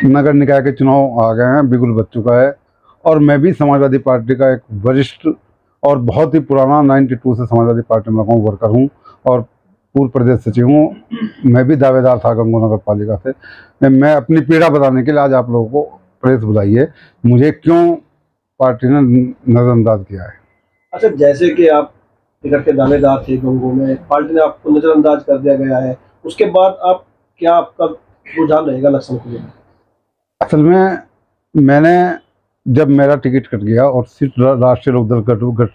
नगर निकाय के चुनाव आ गए हैं, बिल्कुल बच चुका है। और मैं भी समाजवादी पार्टी का एक वरिष्ठ और बहुत ही पुराना 92 से समाजवादी पार्टी में रहा वर्कर हूँ और पूर्व प्रदेश सचिव हूँ। मैं भी दावेदार था गंगो नगर पालिका से। मैं अपनी पीड़ा बताने के लिए आज आप लोगों को प्रेस बुलाई है, मुझे क्यों पार्टी ने नज़रअंदाज किया है। अच्छा, जैसे कि आप टिकट के दावेदार थे गंगो में, पार्टी ने आपको नजरअंदाज कर दिया गया है, उसके बाद आप क्या आपका रुझान रहेगा इलेक्शन को लेकर? असल में मैंने जब मेरा टिकट कट गया और सीट राष्ट्रीय लोकदल गठ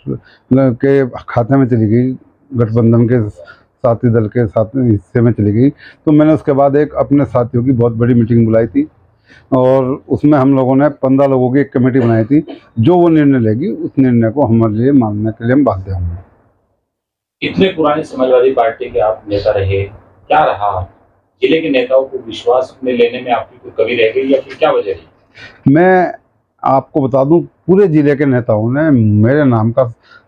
के खाते में चली गई, गठबंधन के साथी दल के साथ हिस्से में चली गई, तो मैंने उसके बाद एक अपने साथियों की बहुत बड़ी मीटिंग बुलाई थी और उसमें हम लोगों ने 15 लोगों की एक कमेटी बनाई थी। जो वो निर्णय लेगी उस निर्णय को हमारे लिए मानने के लिए हम बाध्य होंगे। इतने पुरानी समाजवादी पार्टी के आप नेता रहे, क्या रहा जिले के नेताओं को विश्वास में लेने में आपकी कोई कमी रह गई या फिर क्या वजह रही? मैं आपको बता दूं, पूरे ज़िले के नेताओं ने मेरे नाम का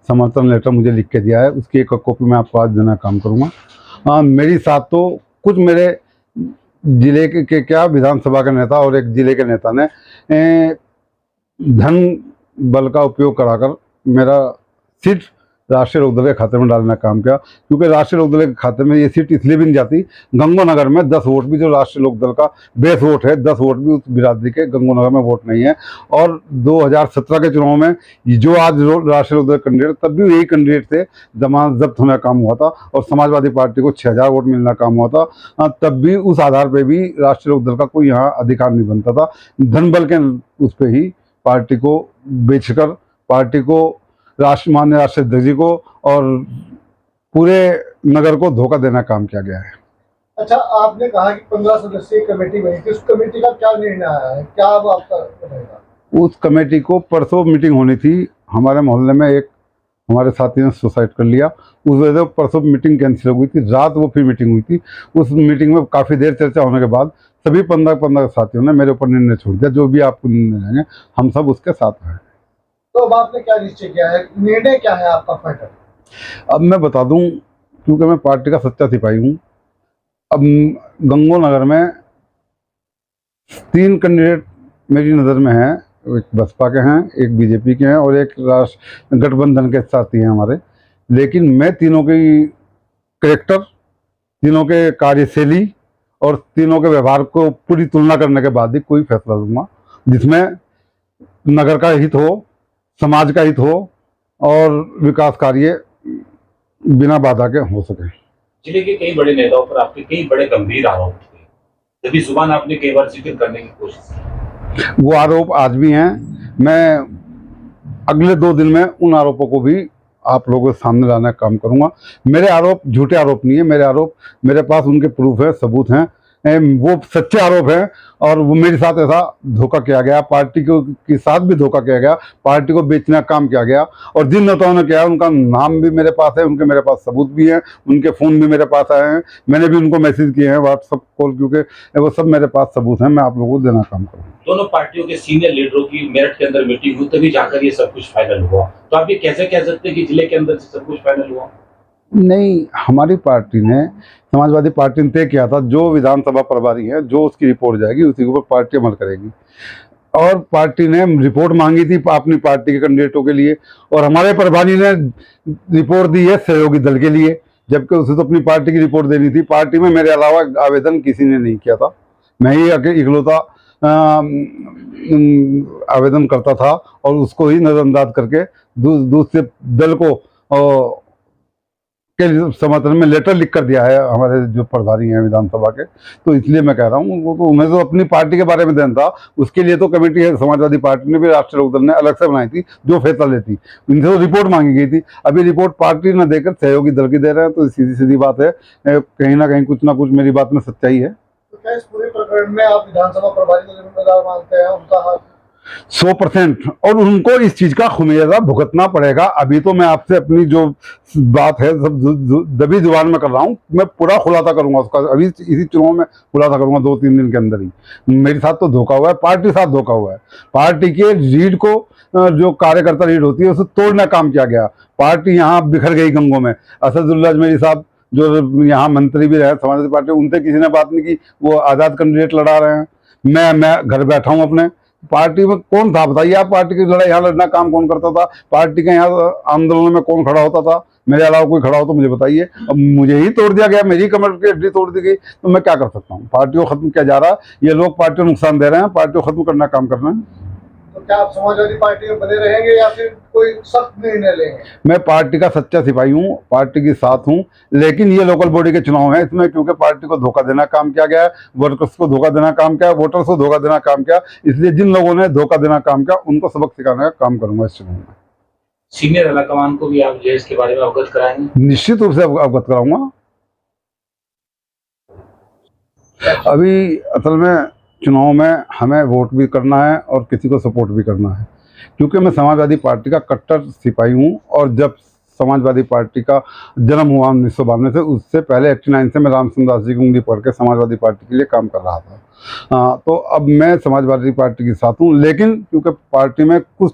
समर्थन लेटर मुझे लिख के दिया है, उसकी एक कॉपी मैं आपको आज देना काम करूंगा। मेरी साथ तो कुछ मेरे ज़िले के क्या विधानसभा के नेता और एक ज़िले के नेता ने धन बल का उपयोग कराकर मेरा सीट राष्ट्रीय लोकदल के खाते में डालने का काम किया, क्योंकि राष्ट्रीय लोकदल के खाते में ये सीट इसलिए भी नहीं जाती। गंगो नगर में 10 वोट भी जो राष्ट्रीय लोकदल का बेस वोट है, 10 वोट भी उस बिरादरी के गंगो नगर में वोट नहीं है। और 2017 के चुनाव में जो आज राष्ट्रीय लोकदल कैंडिडेट, तब भी यही कैंडिडेट से जमानत जब्त होने का काम हुआ था और समाजवादी पार्टी को 6000 वोट मिलने का काम हुआ था। तब भी उस आधार पर भी राष्ट्रीय लोकदल का कोई यहाँ अधिकार नहीं बनता था। धन बल के उस पर ही पार्टी को बेचकर पार्टी को माननीय राष्ट्रीय अध्यक्ष जी को और पूरे नगर को धोखा देना काम किया गया है। अच्छा, आपने कहा कि 15 सदस्यीय कमेटी बनी थी, उस कमेटी का क्या निर्णय आया है, क्या अब आपका रहेगा? उस कमेटी को परसों मीटिंग होनी थी, हमारे मोहल्ले में एक हमारे साथी ने सुसाइड कर लिया, उस वजह से परसों मीटिंग कैंसिल हो गई थी। रात वो फिर मीटिंग हुई थी, उस मीटिंग में काफ़ी देर चर्चा होने के बाद सभी 15 साथियों ने मेरे ऊपर निर्णय छोड़ दिया, जो भी आपको निर्णय लेंगे हम सब उसके साथ हैं। तो अब आपने क्या निश्चय किया है, निर्णय क्या है आपका फाइनल? अब मैं बता दूं, क्योंकि मैं पार्टी का सच्चा सिपाही हूं। अब गंगो नगर में 3 कैंडिडेट मेरी नज़र में हैं, एक बसपा के हैं, एक बीजेपी के हैं और एक राष्ट्र गठबंधन के साथी हैं हमारे। लेकिन मैं तीनों की कैरेक्टर, तीनों के कार्यशैली और तीनों के व्यवहार को पूरी तुलना करने के बाद ही कोई फैसला लूँगा जिसमें नगर का हित हो, समाज का हित हो और विकास कार्य बिना बाधा के हो सके। जिले के कई बड़े नेताओं पर आपके कई बड़े गंभीर आरोप थे, तभी जुबान आपने कई बार जिक्र करने की कोशिश की। वो आरोप आज भी हैं। मैं अगले 2 दिन में उन आरोपों को भी आप लोगों के सामने लाने का काम करूंगा। मेरे आरोप झूठे आरोप नहीं है, मेरे आरोप, मेरे पास उनके प्रूफ है, सबूत हैं, वो सच्चे आरोप हैं। और वो मेरे साथ ऐसा धोखा किया गया, पार्टी को के साथ भी धोखा किया गया, पार्टी को बेचने का काम किया गया। और जिन नेताओं ने किया उनका नाम भी मेरे पास है, उनके मेरे पास सबूत भी हैं, उनके फ़ोन भी मेरे पास आए हैं, मैंने भी उनको मैसेज किए हैं, व्हाट्सअप कॉल, क्योंकि वो सब मेरे पास सबूत हैं। मैं आप लोगों को देना काम करूँगा। दोनों पार्टियों के सीनियर लीडरों की मेरठ के अंदर मीटिंग हुई, तभी जाकर ये सब कुछ फाइनल हुआ। तो आप ये कैसे कह सकते हैं कि जिले के अंदर से सब कुछ फाइनल हुआ? नहीं, हमारी पार्टी ने, समाजवादी पार्टी ने तय किया था, जो विधानसभा प्रभारी है, जो उसकी रिपोर्ट जाएगी उसी के ऊपर पार्टी अमल करेगी। और पार्टी ने रिपोर्ट मांगी थी अपनी पार्टी के कैंडिडेटों के लिए और हमारे प्रभारी ने रिपोर्ट दी है सहयोगी दल के लिए, जबकि उसे तो अपनी पार्टी की रिपोर्ट देनी थी। पार्टी में मेरे अलावा आवेदन किसी ने नहीं किया था, मैं ही इकलौता आवेदन करता था और उसको ही नज़रअंदाज करके दूसरे दल को के समर्थन में लेटर लिख कर दिया है हमारे जो प्रभारी हैं विधानसभा के। तो इसलिए मैं कह रहा हूँ, वो तो उन्हें तो अपनी पार्टी के बारे में देना था, उसके लिए तो कमेटी है, समाजवादी पार्टी ने भी राष्ट्रीय लोकदल ने अलग से बनाई थी जो फैसला लेती। इनसे तो रिपोर्ट मांगी गई थी, अभी रिपोर्ट पार्टी ने देकर सहयोगी दल की दे रहे हैं। तो सीधी सीधी बात है, कहीं ना कहीं कुछ ना कुछ मेरी बात में सच्चाई है। तो क्या इस पूरे प्रकरण में आप विधानसभा प्रभारी को जिम्मेदार मानते हैं, उनका हाथ? 100%, और उनको इस चीज का खुमियाजा भुगतना पड़ेगा। अभी तो मैं आपसे अपनी जो बात है सब दबी जुबान में कर रहा हूँ, मैं पूरा खुलासा करूंगा उसका, अभी इसी चुनाव में खुलासा करूंगा 2-3 दिन के अंदर ही। मेरे साथ तो धोखा हुआ है, पार्टी के साथ धोखा हुआ है, पार्टी के रीढ़ को, जो कार्यकर्ता रीढ़ होती है उसे तोड़ने का काम किया गया। पार्टी यहाँ बिखर गई गंगों में। असदुल्ला अजमेरी साहब जो यहाँ मंत्री भी रहे समाजवादी पार्टी, उनसे किसी ने बात नहीं की, वो आज़ाद कैंडिडेट लड़ा रहे हैं। मैं घर बैठा हूँ अपने। पार्टी में कौन था बताइए आप? पार्टी की लड़ाई यहाँ लड़ना काम कौन करता था? पार्टी के यहाँ आंदोलन में कौन खड़ा होता था? मेरे अलावा कोई खड़ा हो तो मुझे बताइए। अब मुझे ही तोड़ दिया गया, मेरी कमर की हड्डी तोड़ दी गई, तो मैं क्या कर सकता हूँ? पार्टी को खत्म किया जा रहा है, ये लोग पार्टी को नुकसान दे रहे हैं, पार्टी को खत्म करने का काम कर रहे हैं। तो क्या आप समाजवादी पार्टी में बने रहेंगे या फिर कोई सख्त निर्णय लेंगे? मैं पार्टी का सच्चा सिपाही हूँ, पार्टी के साथ हूँ, लेकिन ये लोकल बॉडी के चुनाव हैं, इसमें क्योंकि पार्टी को धोखा देना काम किया गया है, वर्कर्स को धोखा देना काम किया, वोटर्स को धोखा देना काम किया, इसलिए जिन लोगों ने धोखा देना काम किया उनको सबक सिखाने का काम करूंगा इस चुनाव में। सीनियर आलाकमान को भी आप जो है इसके बारे में अवगत कराएंगे? निश्चित रूप से अवगत कराऊंगा। अभी असल में चुनाव में हमें वोट भी करना है और किसी को सपोर्ट भी करना है, क्योंकि मैं समाजवादी पार्टी का कट्टर सिपाही हूँ। और जब समाजवादी पार्टी का जन्म हुआ 1992 से, उससे पहले 89 से मैं रामचंद्र दास जी की उंगली पढ़ के समाजवादी पार्टी के लिए काम कर रहा था। तो अब मैं समाजवादी पार्टी के साथ हूँ, लेकिन क्योंकि पार्टी में कुछ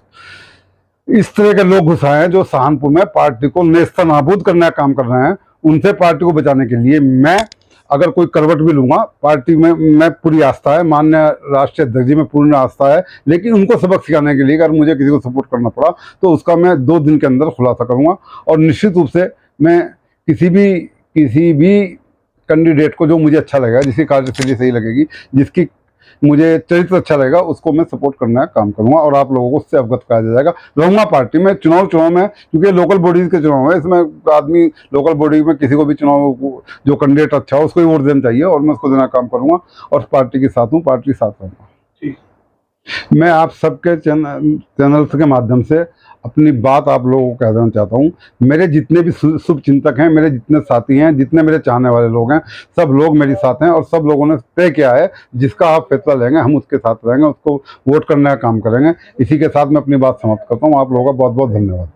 इस तरह के लोग घुस आए हैं जो सहारनपुर में पार्टी को नेस्तनाबूद करने का काम कर रहे हैं, उनसे पार्टी को बचाने के लिए मैं अगर कोई करवट भी लूंगा, पार्टी में मैं पूरी आस्था है, माननीय राष्ट्रीय अध्यक्ष जी में पूर्ण आस्था है, लेकिन उनको सबक सिखाने के लिए अगर मुझे किसी को सपोर्ट करना पड़ा तो उसका मैं 2 दिन के अंदर खुलासा करूंगा। और निश्चित रूप से मैं किसी भी कैंडिडेट को जो मुझे अच्छा लगेगा, जिसकी कार्यशैली सही लगेगी, जिसकी मुझे चरित्र अच्छा लगेगा, उसको मैं सपोर्ट करने का काम करूंगा और आप लोगों को उससे अवगत कराया जाएगा। रहूंगा पार्टी में, चुनाव में, क्योंकि लोकल बॉडीज के चुनाव है, इसमें आदमी लोकल बॉडी में किसी को भी चुनाव जो कैंडिडेट अच्छा हो उसको ही वोट देना चाहिए, और मैं उसको देना काम करूंगा और पार्टी के साथ हूँ, पार्टी के साथ रहूँगा। मैं आप सबके चैनल्स के माध्यम से अपनी बात आप लोगों को कह देना चाहता हूँ। मेरे जितने भी शुभ चिंतक हैं, मेरे जितने साथी हैं, जितने मेरे चाहने वाले लोग हैं, सब लोग मेरे साथ हैं और सब लोगों ने तय किया है जिसका आप फैसला लेंगे हम उसके साथ रहेंगे, उसको वोट करने का काम करेंगे। इसी के साथ मैं अपनी बात समाप्त करता हूँ। आप लोगों का बहुत बहुत धन्यवाद।